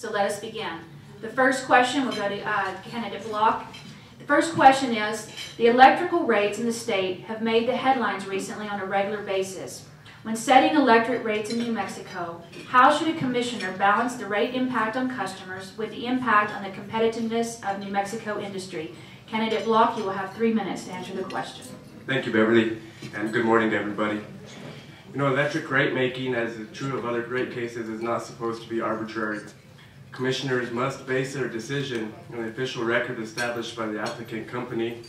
So let us begin. The first question will go to candidate Block. The first question is, the electrical rates in the state have made the headlines recently on a regular basis. When setting electric rates in New Mexico, how should a commissioner balance the rate impact on customers with the impact on the competitiveness of New Mexico industry? Candidate Block, you will have 3 minutes to answer the question. Thank you, Beverly, and good morning to everybody. You know, electric rate making, as is true of other rate cases, is not supposed to be arbitrary. Commissioners must base their decision on the official record established by the applicant company,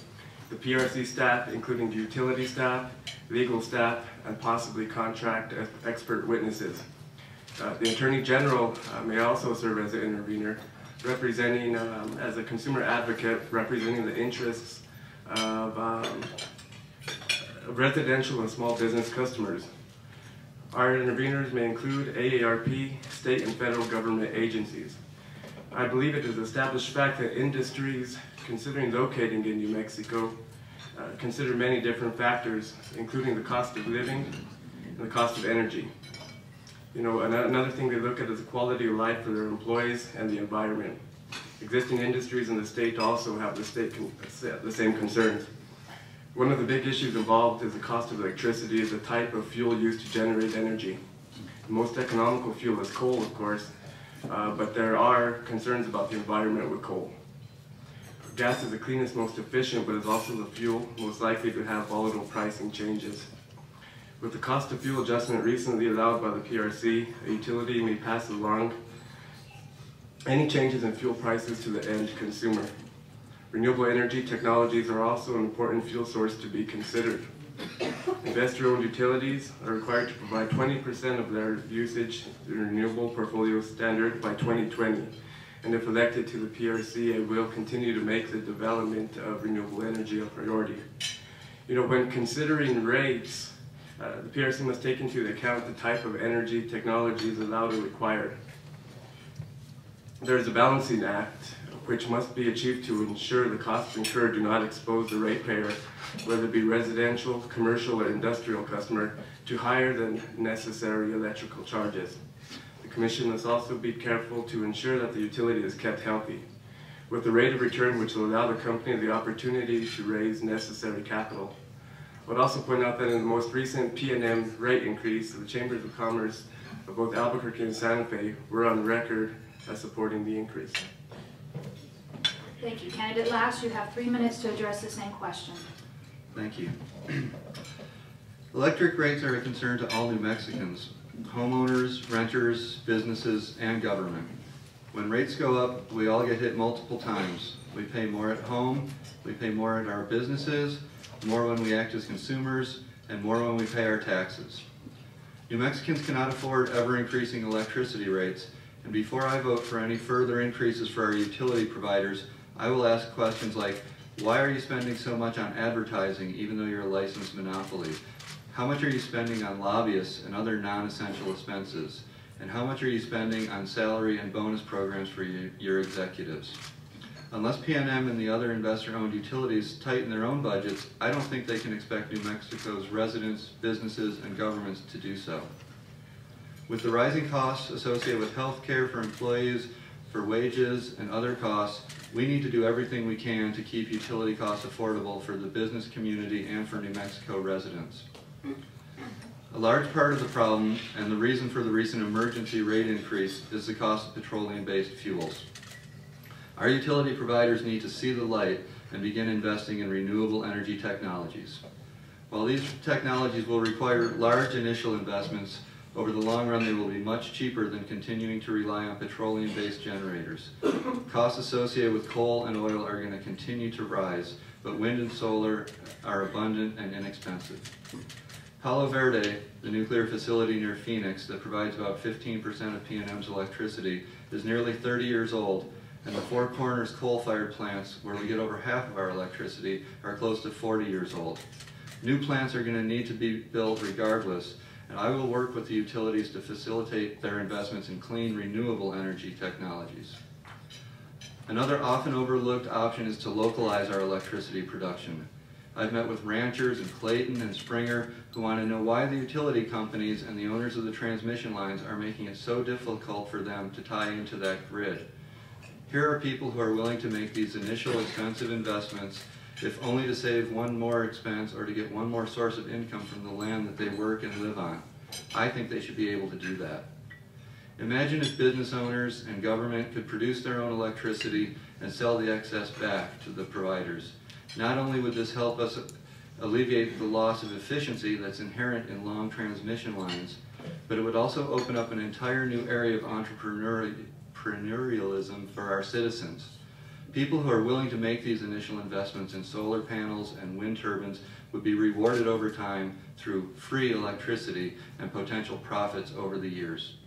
the PRC staff, including the utility staff, legal staff, and possibly contract expert witnesses. The Attorney General may also serve as an intervener, representing, as a consumer advocate, representing the interests of residential and small business customers. Our interveners may include AARP, state and federal government agencies. I believe it is established fact that industries considering locating in New Mexico consider many different factors, including the cost of living and the cost of energy. You know, another thing they look at is the quality of life for their employees and the environment. Existing industries in the state also have the same concerns. One of the big issues involved is the cost of electricity as a type of fuel used to generate energy. The most economical fuel is coal, of course, but there are concerns about the environment with coal. Gas is the cleanest, most efficient, but is also the fuel most likely to have volatile pricing changes. With the cost of fuel adjustment recently allowed by the PRC, a utility may pass along any changes in fuel prices to the end consumer. Renewable energy technologies are also an important fuel source to be considered. Investor-owned utilities are required to provide 20% of their usage to the renewable portfolio standard by 2020. And if elected to the PRC, it will continue to make the development of renewable energy a priority. You know, when considering rates, the PRC must take into account the type of energy technologies allowed or required. There is a balancing act which must be achieved to ensure the costs incurred do not expose the ratepayer, whether it be residential, commercial, or industrial customer, to higher than necessary electrical charges. The Commission must also be careful to ensure that the utility is kept healthy, with a rate of return which will allow the company the opportunity to raise necessary capital. I would also point out that in the most recent P&M rate increase, the Chambers of Commerce of both Albuquerque and Santa Fe were on record as supporting the increase. Thank you. Candidate Lass, you have 3 minutes to address the same question. Thank you. Electric rates are a concern to all New Mexicans, homeowners, renters, businesses, and government. When rates go up, we all get hit multiple times. We pay more at home, we pay more at our businesses, more when we act as consumers, and more when we pay our taxes. New Mexicans cannot afford ever-increasing electricity rates, and before I vote for any further increases for our utility providers, I will ask questions like, why are you spending so much on advertising even though you're a licensed monopoly? How much are you spending on lobbyists and other non-essential expenses? And how much are you spending on salary and bonus programs for your executives? Unless PNM and the other investor-owned utilities tighten their own budgets, I don't think they can expect New Mexico's residents, businesses, and governments to do so. With the rising costs associated with health care for employees, for wages, and other costs, we need to do everything we can to keep utility costs affordable for the business community and for New Mexico residents. A large part of the problem, and the reason for the recent emergency rate increase, is the cost of petroleum-based fuels. Our utility providers need to see the light and begin investing in renewable energy technologies. While these technologies will require large initial investments, over the long run they will be much cheaper than continuing to rely on petroleum-based generators. Costs associated with coal and oil are going to continue to rise, but wind and solar are abundant and inexpensive. Palo Verde, the nuclear facility near Phoenix that provides about 15% of PNM's electricity, is nearly 30 years old, and the Four Corners coal-fired plants, where we get over half of our electricity, are close to 40 years old. New plants are going to need to be built regardless, and I will work with the utilities to facilitate their investments in clean, renewable energy technologies. Another often overlooked option is to localize our electricity production. I've met with ranchers in Clayton and Springer who want to know why the utility companies and the owners of the transmission lines are making it so difficult for them to tie into that grid. Here are people who are willing to make these initial expensive investments, if only to save one more expense or to get one more source of income from the land that they work and live on. I think they should be able to do that. Imagine if business owners and government could produce their own electricity and sell the excess back to the providers. Not only would this help us alleviate the loss of efficiency that's inherent in long transmission lines, but it would also open up an entire new area of entrepreneurialism for our citizens. People who are willing to make these initial investments in solar panels and wind turbines would be rewarded over time through free electricity and potential profits over the years.